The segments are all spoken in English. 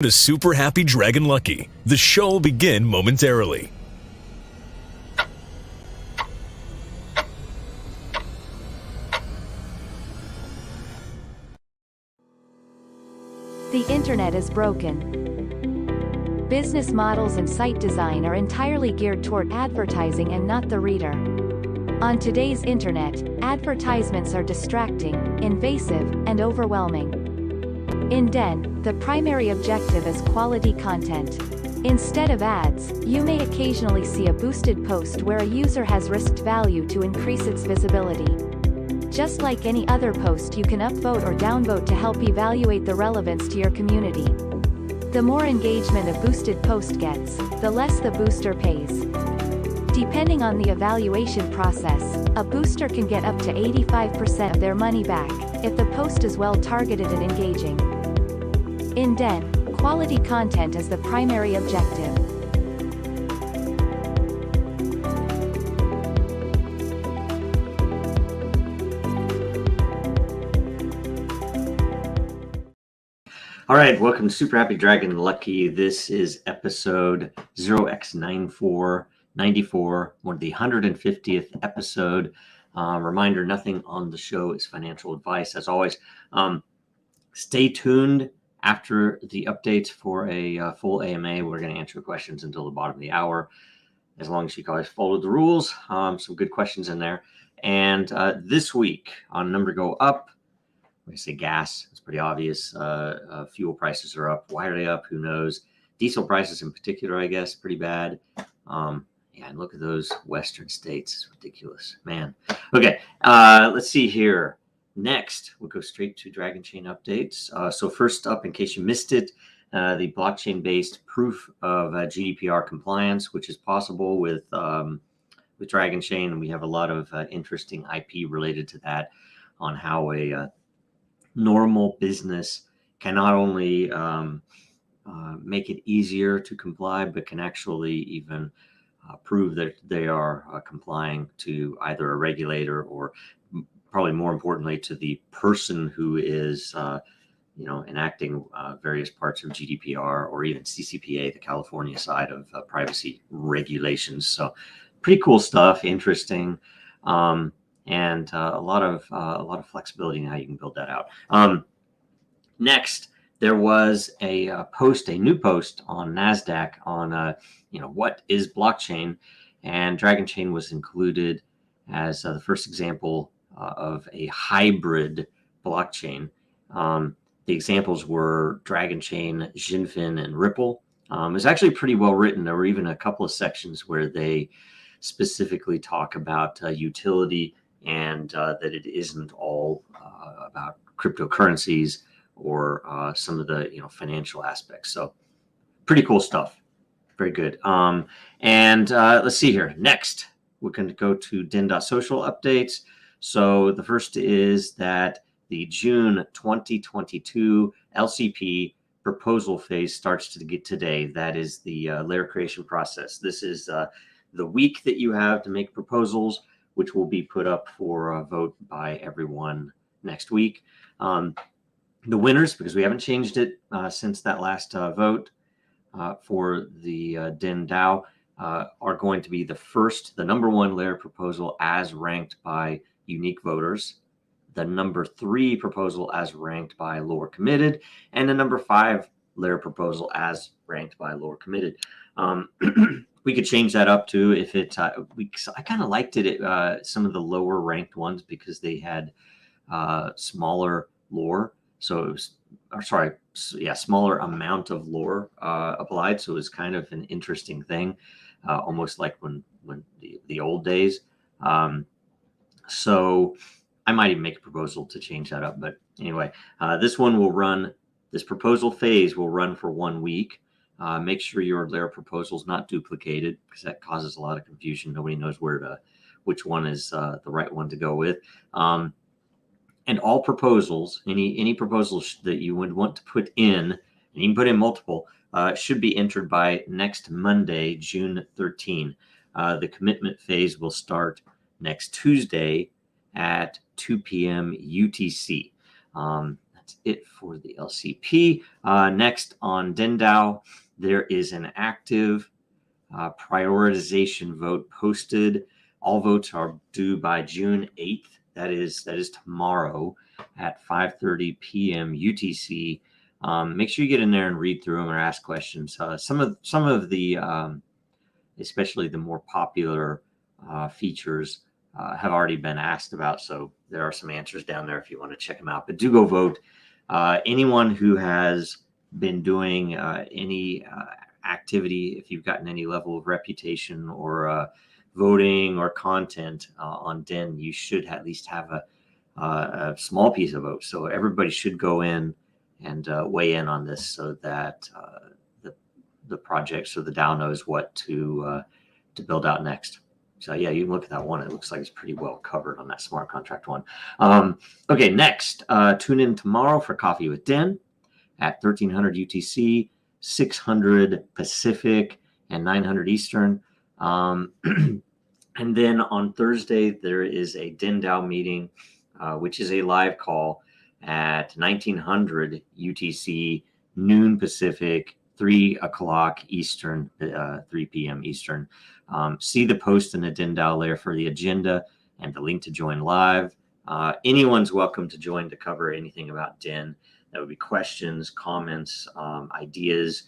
To Super Happy Dragon Lucky. The show will begin momentarily. The internet is broken. Business models and site design are entirely geared toward advertising and not the reader. On today's internet, advertisements are distracting, invasive, and overwhelming. In Den, the primary objective is quality content. Instead of ads, you may occasionally see a boosted post where a user has risked value to increase its visibility. Just like any other post, you can upvote or downvote to help evaluate the relevance to your community. The more engagement a boosted post gets, the less the booster pays. Depending on the evaluation process, a booster can get up to 85% of their money back, if the post is well targeted and engaging. In Den, quality content is the primary objective. All right, welcome to Super Happy Dragon Lucky. This is episode 0x94, the 150th episode. Reminder, nothing on the show is financial advice. As always, stay tuned after the updates for a full AMA. We're going to answer questions until the bottom of the hour, as long as you guys follow the rules. Some good questions in there. And this week on Number Go Up, we say gas. It's pretty obvious. Fuel prices are up. Why are they up? Who knows? Diesel prices in particular, I guess, pretty bad. Yeah, and look at those Western states. It's ridiculous, man. Okay, let's see here. Next, we'll go straight to Dragonchain updates. So first up, in case you missed it, the blockchain-based proof of GDPR compliance, which is possible with Dragonchain. And we have a lot of interesting IP related to that on how a normal business can not only make it easier to comply, but can actually even prove that they are complying to either a regulator or, probably more importantly, to the person who is enacting various parts of GDPR or even CCPA, the California side of privacy regulations. So pretty cool stuff, interesting. And a lot of flexibility in how you can build that out. Next, there was a new post on Nasdaq on what is blockchain, and Dragonchain was included as the first example of a hybrid blockchain. The examples were Dragonchain, Xinfin, and Ripple. It was actually pretty well written. There were even a couple of sections where they specifically talk about utility, and that it isn't all about cryptocurrencies or some of the financial aspects. So pretty cool stuff. Very good. And let's see here. Next, we're going to go to Den.social updates. So the first is that the June 2022 LCP proposal phase starts to get today. That is the layer creation process. This is the week that you have to make proposals, which will be put up for a vote by everyone next week. The winners, because we haven't changed it since that last vote for the DENDAO, are going to be the number one layer proposal as ranked by unique voters, the number 3 proposal as ranked by lower committed, and the number 5 layer proposal as ranked by lower committed. We could change that up too if it. I kind of liked it. Some of the lower ranked ones because they had smaller lore. So it was, smaller amount of lore applied. So it was kind of an interesting thing, almost like when the old days. So I might even make a proposal to change that up. But anyway, this proposal phase will run for 1 week. Make sure your layer proposal is not duplicated, because that causes a lot of confusion. Nobody knows which one is the right one to go with. And all proposals, any proposals that you would want to put in, and you can put in multiple, should be entered by next Monday, June 13. The commitment phase will start next Tuesday at 2 p.m. UTC. that's it for the LCP. Next on DENDAO, there is an active prioritization vote posted. All votes are due by June 8th. That is tomorrow at 5:30 p.m. UTC. Make sure you get in there and read through them or ask questions. Some of the especially the more popular features have already been asked about, so there are some answers down there if you want to check them out. But do go vote. Anyone who has been doing any activity, if you've gotten any level of reputation or voting or content on Den, you should at least have a small piece of vote. So everybody should go in and weigh in on this, so that the project, so the DAO knows what to build out next. So yeah, you can look at that one. It looks like it's pretty well covered on that smart contract one. Okay, next, tune in tomorrow for Coffee with Den at 1300 UTC, 600 Pacific, and 900 Eastern. And then on Thursday, there is a DENDAO meeting, which is a live call at 1900 UTC, noon Pacific, 3 o'clock Eastern, 3 p.m. Eastern. See the post in the DENDAO layer for the agenda and the link to join live. Anyone's welcome to join to cover anything about Den. That would be questions, comments, ideas,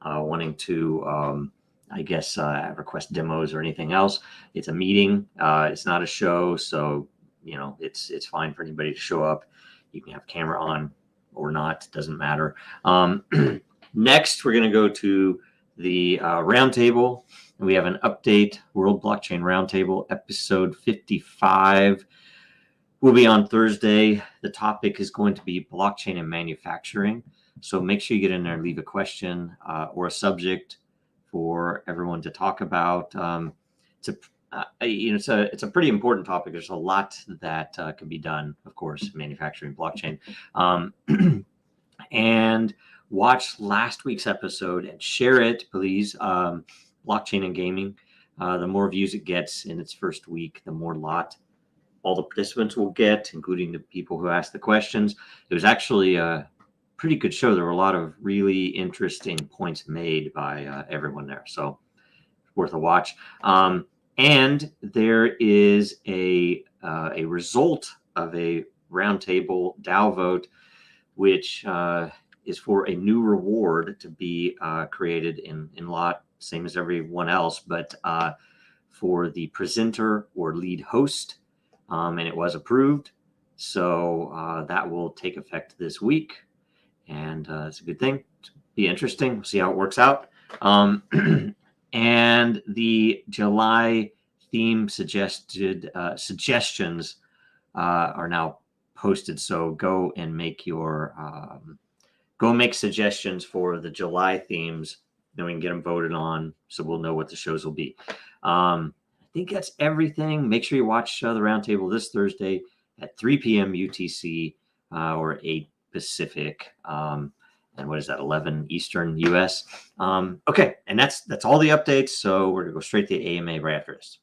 wanting to, I guess, request demos or anything else. It's a meeting. It's not a show, so you know it's fine for anybody to show up. You can have camera on or not, doesn't matter. Next, we're going to go to the roundtable. We have an update, World Blockchain Roundtable, episode 55. Will be on Thursday. The topic is going to be blockchain and manufacturing. So make sure you get in there and leave a question or a subject for everyone to talk about. It's a pretty important topic. There's a lot that can be done, of course, manufacturing blockchain. And watch last week's episode and share it, please. Blockchain and gaming. The more views it gets in its first week, the more all the participants will get, including the people who asked the questions. It was actually a pretty good show. There were a lot of really interesting points made by everyone there. So worth a watch. And there is a result of a roundtable DAO vote, which is for a new reward to be created in lot, same as everyone else, but for the presenter or lead host. And it was approved. So that will take effect this week. And it's a good thing. It'll be interesting. We'll see how it works out. And the July theme suggestions are now posted. So go and make your make suggestions for the July themes. Then we can get them voted on, so we'll know what the shows will be. I think that's everything. Make sure you watch the roundtable this Thursday at 3 p.m. UTC or 8 Pacific. And what is that, 11 Eastern US? Okay, and that's all the updates. So we're gonna go straight to the AMA right after this.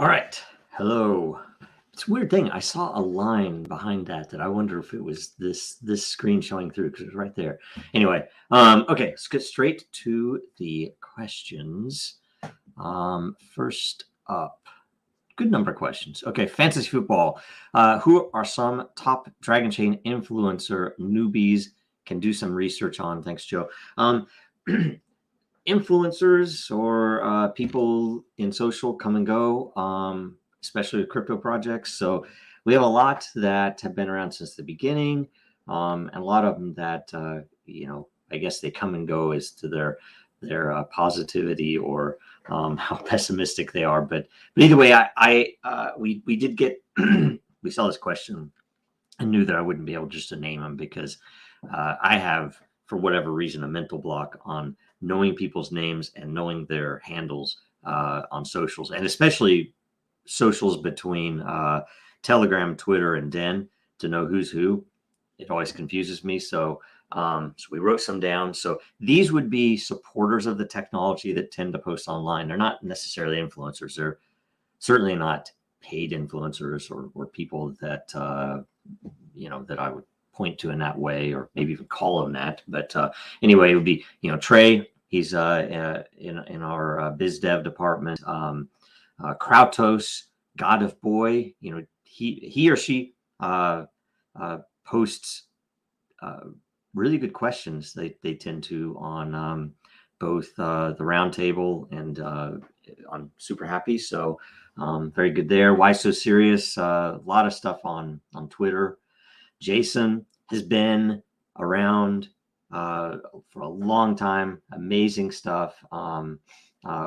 All right. Hello. It's a weird thing. I saw a line behind that I wonder if it was this screen showing through because it was right there. Anyway, okay, let's get straight to the questions. First up, good number of questions. Okay, fantasy football. Who are some top Dragonchain influencer newbies? Can do some research on. Thanks, Joe. Influencers or people in social come and go, especially with crypto projects. So we have a lot that have been around since the beginning, and a lot of them that I guess they come and go as to their positivity or how pessimistic they are. But either way, we did get we saw this question and knew that I wouldn't be able just to name them because I have, for whatever reason, a mental block on knowing people's names and knowing their handles on socials, and especially socials between Telegram, Twitter, and Den to know who's who. It always confuses me. So we wrote some down. So these would be supporters of the technology that tend to post online. They're not necessarily influencers. They're certainly not paid influencers or people that that I would point to in that way, or maybe even call them that. But anyway, it would be Trey. He's in our biz dev department. Krautos, God of Boy. He or she posts really good questions. They tend to on both the roundtable and on Super Happy. So very good there. Why So Serious? A lot of stuff on Twitter. Jason has been around for a long time. Amazing stuff.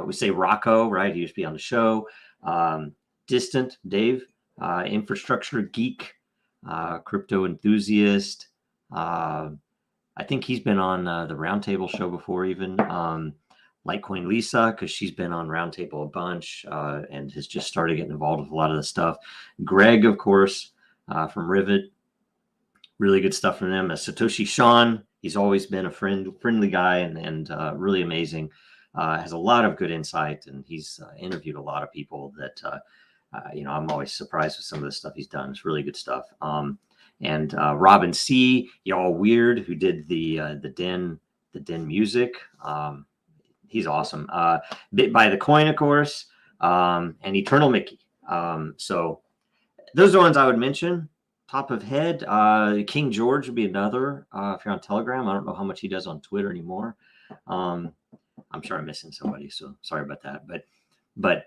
We say Rocco, right? He used to be on the show. Distant Dave, infrastructure geek, crypto enthusiast. I think he's been on the Roundtable show before, even. Litecoin Lisa, because she's been on Roundtable a bunch and has just started getting involved with a lot of the stuff. Greg, of course, from Rivet. Really good stuff from them. Satoshi Sean, he's always been a friendly guy and really amazing. Has a lot of good insight, and he's interviewed a lot of people that I'm always surprised with some of the stuff he's done. It's really good stuff. And Robin C, y'all weird, who did the Den music. He's awesome. Bit by the Coin, of course, and Eternal Mickey. So those are the ones I would mention. Top of head, King George would be another. If you're on Telegram, I don't know how much he does on Twitter anymore. I'm sure I'm missing somebody, so sorry about that. But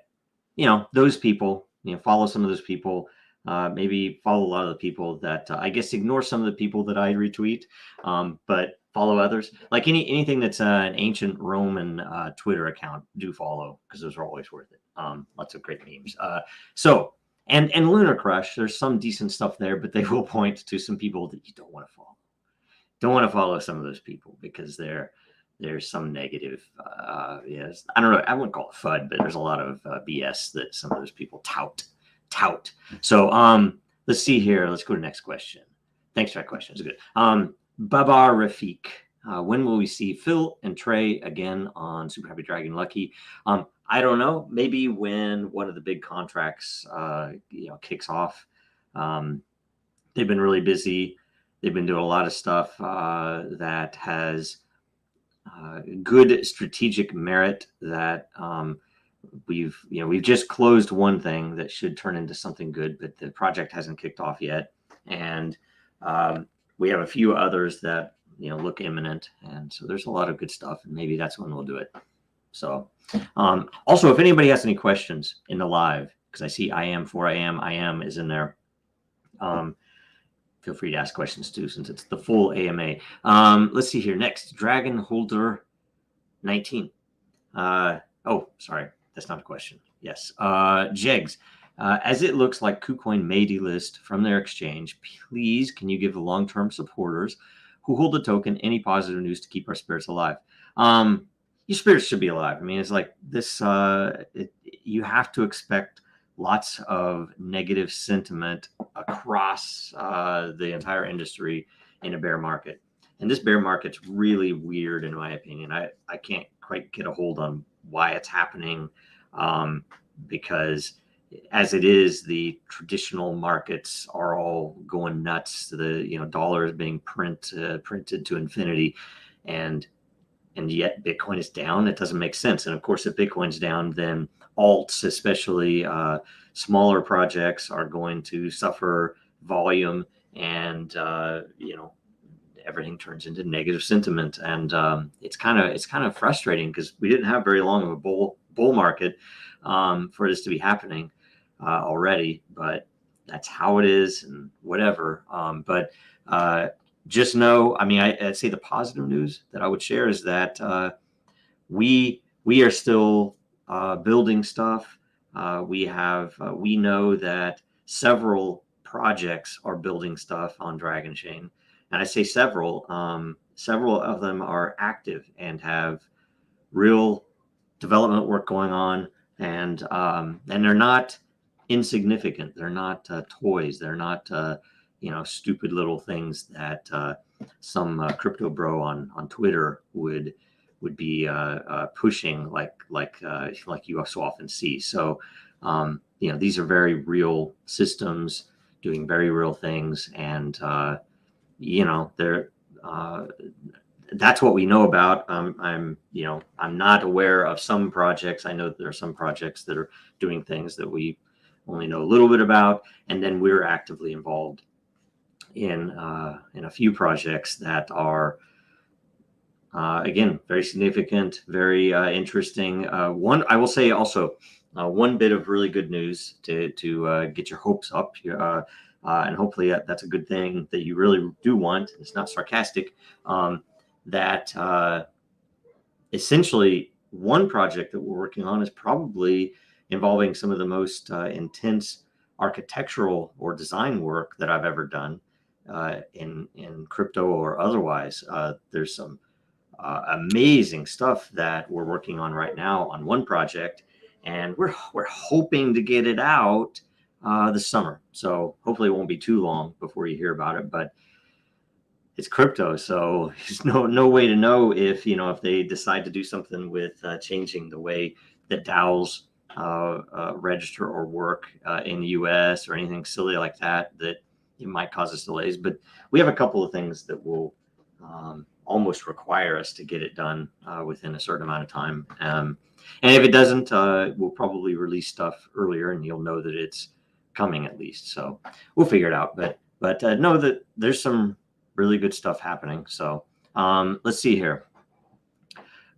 those people, follow some of those people. Maybe follow a lot of the people that I guess ignore some of the people that I retweet, but follow others. Like anything that's an ancient Roman Twitter account, do follow, because those are always worth it. Lots of great memes. And Lunar Crush, there's some decent stuff there, but they will point to some people that you don't want to follow. Don't want to follow some of those people because there's some negative, yes, I don't know, I wouldn't call it FUD, but there's a lot of BS that some of those people tout. So let's see here. Let's go to the next question. Thanks for that question. It's good. Babar Rafiq, when will we see Phill and Trey again on Super Happy Dragon Lucky? I don't know. Maybe when one of the big contracts, kicks off. They've been really busy. They've been doing a lot of stuff that has good strategic merit. That we've just closed one thing that should turn into something good, but the project hasn't kicked off yet, and we have a few others that look imminent, and so there's a lot of good stuff, and maybe that's when we'll do it. So also, if anybody has any questions in the live, because I see I am is in there, feel free to ask questions too, since it's the full AMA. Let's see here. Next, Dragon Holder 19. Oh, sorry, that's not a question. Yes, Jegs. As it looks like Kucoin may delist from their exchange, please can you give the long-term supporters who hold the token any positive news to keep our spirits alive? Your spirits should be alive. I mean, it's like this. You have to expect lots of negative sentiment across the entire industry in a bear market. And this bear market's really weird, in my opinion. I can't quite get a hold on why it's happening, because as it is, the traditional markets are all going nuts. The dollar is being printed to infinity, and yet Bitcoin is down. It doesn't make sense. And of course, if Bitcoin's down, then alts, especially smaller projects, are going to suffer volume, and everything turns into negative sentiment. And it's kind of frustrating, because we didn't have very long of a bull market for this to be happening already, but that's how it is, and whatever. But just know, I mean, I'd say the positive news that I would share is that we are still building stuff. We know that several projects are building stuff on Dragonchain, and I say several of them are active and have real development work going on, and they're not insignificant. They're not toys. They're not stupid little things that some crypto bro on Twitter would be pushing like you so often see. So these are very real systems doing very real things, and they're that's what we know about. I'm not aware of some projects. I know that there are some projects that are doing things that we only know a little bit about, and then we're actively involved in a few projects that are again very significant, very interesting. One, I will say also, one bit of really good news to get your hopes up, and hopefully that's a good thing that you really do want. It's not sarcastic. That essentially one project that we're working on is probably involving some of the most intense architectural or design work that I've ever done in crypto or otherwise. There's some amazing stuff that we're working on right now on one project, and we're hoping to get it out this summer. So hopefully it won't be too long before you hear about it, but it's crypto, so there's no way to know if they decide to do something with changing the way that DAOs register or work in the US or anything silly like that it might cause us delays. But we have a couple of things that will almost require us to get it done within a certain amount of time. And if it doesn't, we'll probably release stuff earlier, and you'll know that it's coming at least. So we'll figure it out. But know that there's some really good stuff happening. So let's see here.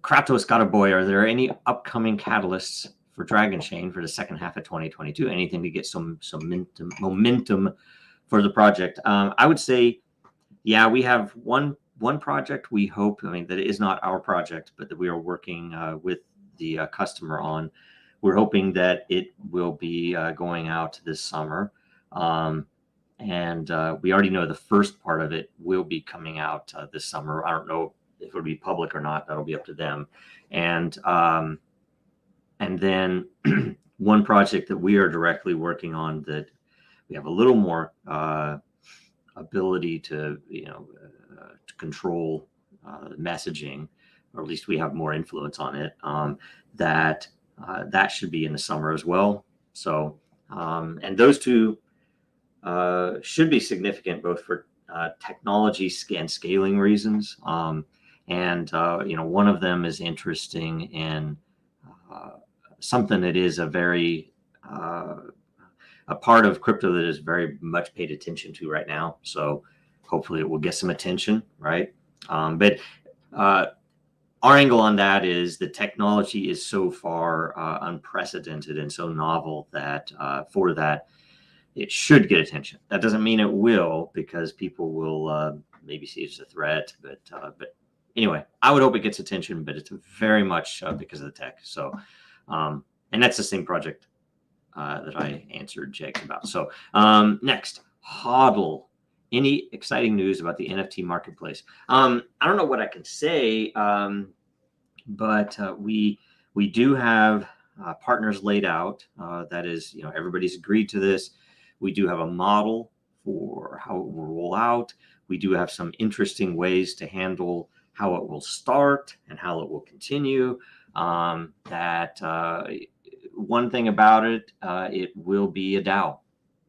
Kratos got a boy. Are there any upcoming catalysts for Dragonchain for the second half of 2022? Anything to get some momentum for the project? I would say, yeah, we have one project we hope, that is not our project, but that we are working with the customer on. We're hoping that it will be going out this summer. And we already know the first part of it will be coming out this summer. I don't know if it'll be public or not. That'll be up to them. And then one project that we are directly working on that we have a little more ability to to control messaging, or at least we have more influence on it. That should be in the summer as well. So and those two should be significant both for technology and scaling reasons. And one of them is interesting in something that is a part of crypto that is very much paid attention to right now. So hopefully it will get some attention, right? But our angle on that is the technology is so far unprecedented and so novel that for that, it should get attention. That doesn't mean it will, because people will maybe see it as a threat. But anyway, I would hope it gets attention, but it's very much because of the tech. So, and that's the same project that I answered Jake about. So next, HODL. Any exciting news about the NFT marketplace? I don't know what I can say, but we do have partners laid out. That is, everybody's agreed to this. We do have a model for how it will roll out. We do have some interesting ways to handle how it will start and how it will continue. That one thing about it, it will be a DAO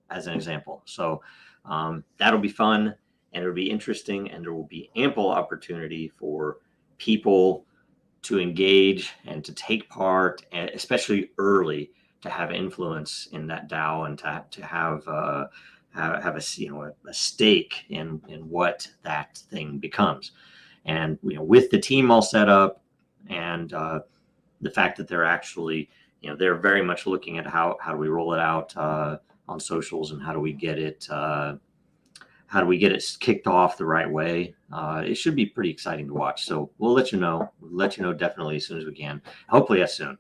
as an example. So that'll be fun, and it'll be interesting, and there will be ample opportunity for people to engage and to take part, and especially early, to have influence in that DAO and to have a a stake in what that thing becomes. And with the team all set up, and the fact that they're actually they're very much looking at how do we roll it out on socials, and how do we get it kicked off the right way. It should be pretty exciting to watch. So we'll let you know. Definitely as soon as we can. Hopefully as soon.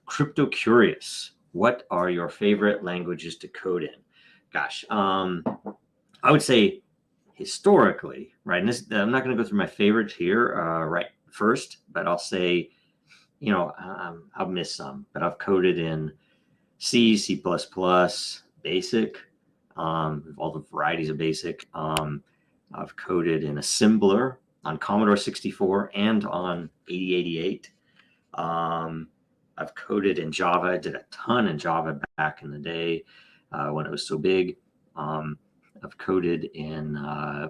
Crypto curious. What are your favorite languages to code in? Gosh, I would say historically, right? And I'm not going to go through my favorites here right first, but I'll say, I'll miss some, but I've coded in C, C++, BASIC, all the varieties of BASIC. I've coded in assembler on Commodore 64 and on 8088. I've coded in Java. I did a ton in Java back in the day when it was so big. I've coded in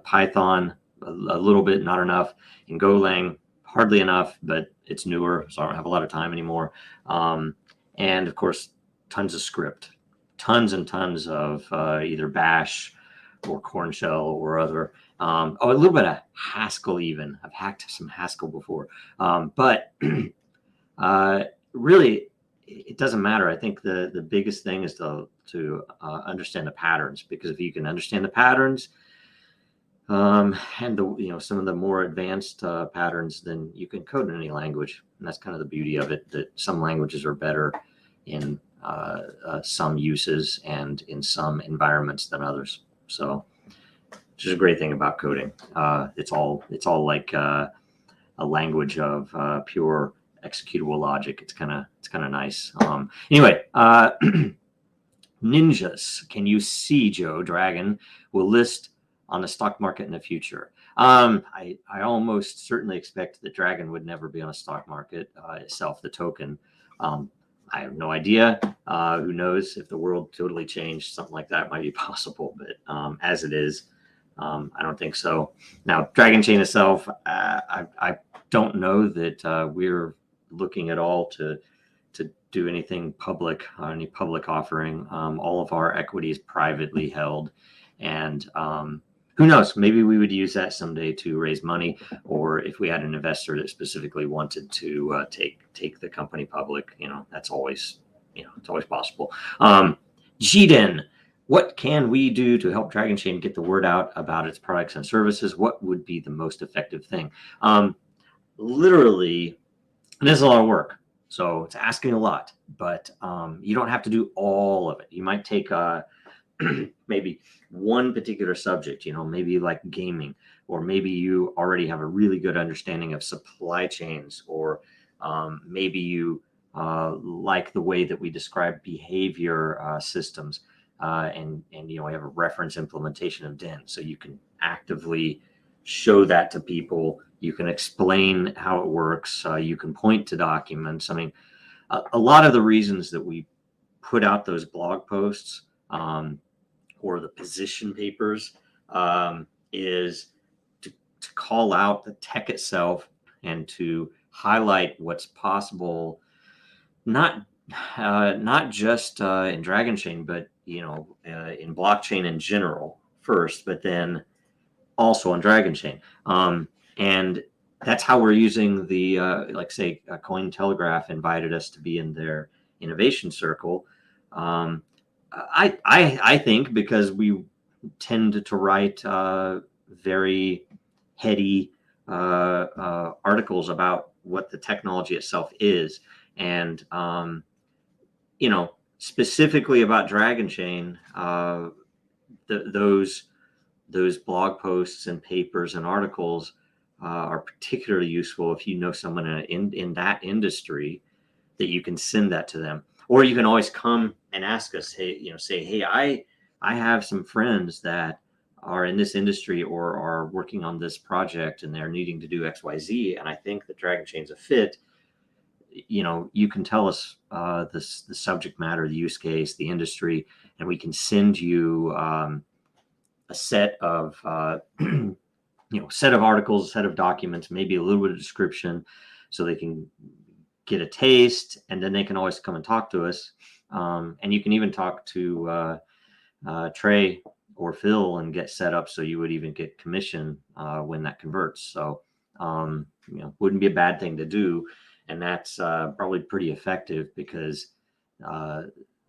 Python a little bit, not enough. In Golang, hardly enough, but it's newer, so I don't have a lot of time anymore. And of course, tons of script, tons and tons of either Bash or Corn Shell or other. A little bit of Haskell even. I've hacked some Haskell before. But really, it doesn't matter. I think the biggest thing is to understand the patterns, because if you can understand the patterns and some of the more advanced patterns, then you can code in any language. And that's kind of the beauty of it, that some languages are better in some uses and in some environments than others. So which is a great thing about coding. It's all like a language of pure executable logic. It's kind of nice. Anyway, ninjas. Can you see Joe DRGN will list on the stock market in the future? I almost certainly expect that Dragon would never be on a stock market itself, the token. I have no idea. Who knows? If the world totally changed, something like that might be possible. But as it is, I don't think so. Now, Dragonchain itself, I don't know that we're looking at all to do anything public, any public offering. All of our equity is privately held, and who knows? Maybe we would use that someday to raise money, or if we had an investor that specifically wanted to take the company public, that's always, it's always possible. GDEN, what can we do to help Dragonchain get the word out about its products and services? What would be the most effective thing? Literally, and this is a lot of work, so it's asking a lot, but you don't have to do all of it. You might take maybe one particular subject, maybe like gaming, or maybe you already have a really good understanding of supply chains, or maybe you like the way that we describe behavior systems, and we have a reference implementation of Den, so you can actively show that to people. You can explain how it works. You can point to documents. I mean, a lot of the reasons that we put out those blog posts or the position papers is to call out the tech itself and to highlight what's possible, not just in Dragonchain, but in blockchain in general first, but then also on Dragonchain. And that's how we're using the, say, Cointelegraph invited us to be in their innovation circle. I think because we tend to write very heady articles about what the technology itself is. And, specifically about Dragonchain, those blog posts and papers and articles are particularly useful if you know someone in that industry, that you can send that to them. Or you can always come and ask us, hey, I have some friends that are in this industry or are working on this project and they're needing to do XYZ, and I think that Dragonchain's a fit. you can tell us the subject matter, the use case, the industry, and we can send you a set of set of articles, a set of documents, maybe a little bit of description, so they can get a taste, and then they can always come and talk to us. And you can even talk to Trey or Phill and get set up so you would even get commission when that converts. So wouldn't be a bad thing to do, and that's probably pretty effective, because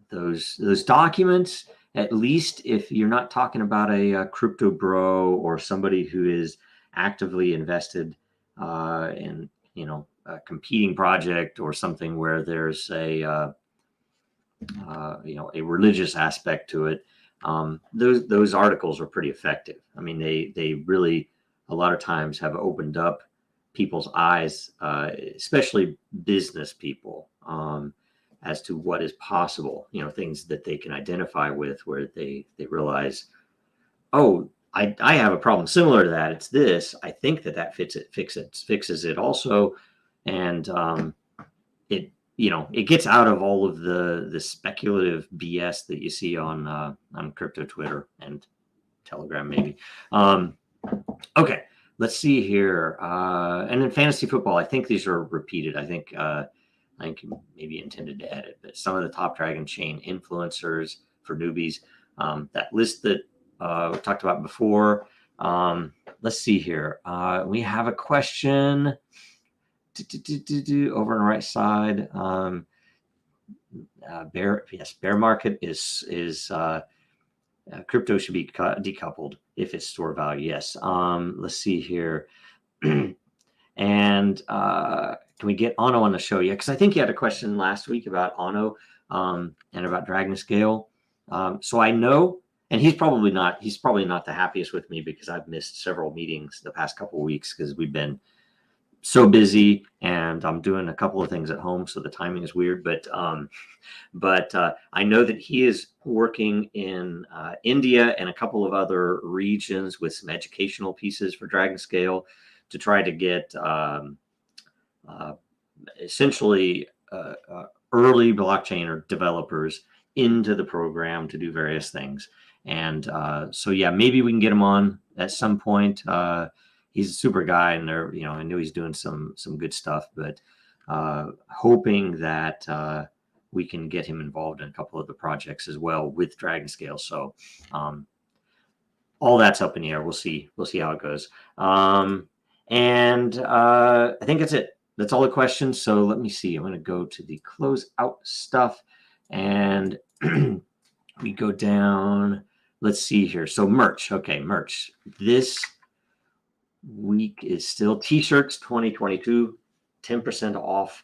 those documents, at least if you're not talking about a crypto bro or somebody who is actively invested in a competing project or something where there's a religious aspect to it, those articles are pretty effective. I mean, they really a lot of times have opened up people's eyes, especially business people, as to what is possible, things that they can identify with, where they realize, oh, I have a problem similar to that. It's this. I think that fixes it also. And it gets out of all of the speculative BS that you see on crypto Twitter and Telegram, maybe. Okay, let's see here. And in fantasy football, I think these are repeated. I think maybe intended to edit, but some of the top Dragonchain influencers for newbies, that list that we talked about before. Let's see here. We have a question over on the right side. Bear market is crypto should be decoupled if it's store value. Yes. Let's see here. And can we get Ono on the show? Yeah, because I think you had a question last week about Ono and about Dragon Scale. So I know, and he's probably not the happiest with me, because I've missed several meetings the past couple of weeks because we've been so busy, and I'm doing a couple of things at home, so the timing is weird. But I know that he is working in India and a couple of other regions with some educational pieces for Dragon Scale to try to get essentially early blockchain or developers into the program to do various things. And so yeah, maybe we can get him on at some point. He's a super guy, and I know he's doing some good stuff, but hoping that we can get him involved in a couple of the projects as well with Dragon Scale. So all that's up in the air. We'll see how it goes. And I think that's it. That's all the questions. So let me see. I'm going to go to the close out stuff, and we go down. Let's see here. So merch. Okay, merch. This week is still t-shirts 2022, 10% off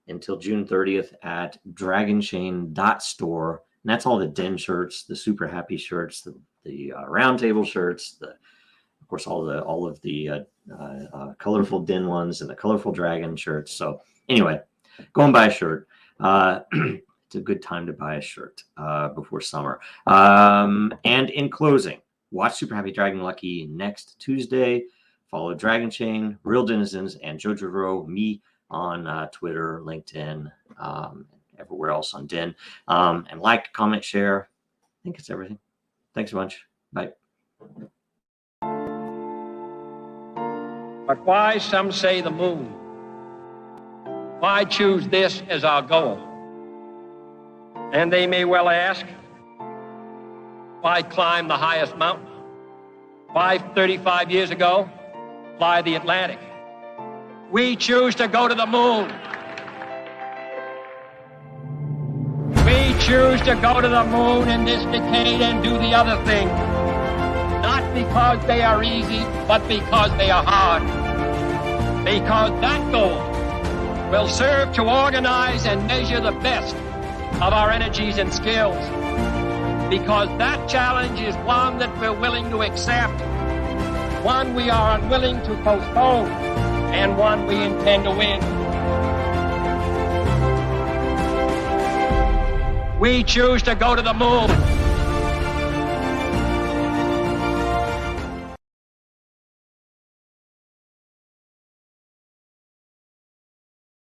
until June 30th at Dragonchain.store. And that's all the Den shirts, the super happy shirts, the roundtable shirts, of course, all of the colorful Den ones and the colorful Dragon shirts. So anyway, go and buy a shirt. It's a good time to buy a shirt before summer. And in closing, watch Super Happy Dragon Lucky next Tuesday. Follow Dragonchain, Real Denizens, and Joe DRGN, me on Twitter, LinkedIn, everywhere else on Den. And like, comment, share. I think it's everything. Thanks a bunch. Bye. But why, some say, the moon? Why choose this as our goal? And they may well ask, why climb the highest mountain? Why, 35 years ago, fly the Atlantic? We choose to go to the moon. We choose to go to the moon in this decade and do the other thing. Not because they are easy, but because they are hard. Because that goal will serve to organize and measure the best of our energies and skills. Because that challenge is one that we're willing to accept, one we are unwilling to postpone, and one we intend to win. We choose to go to the moon.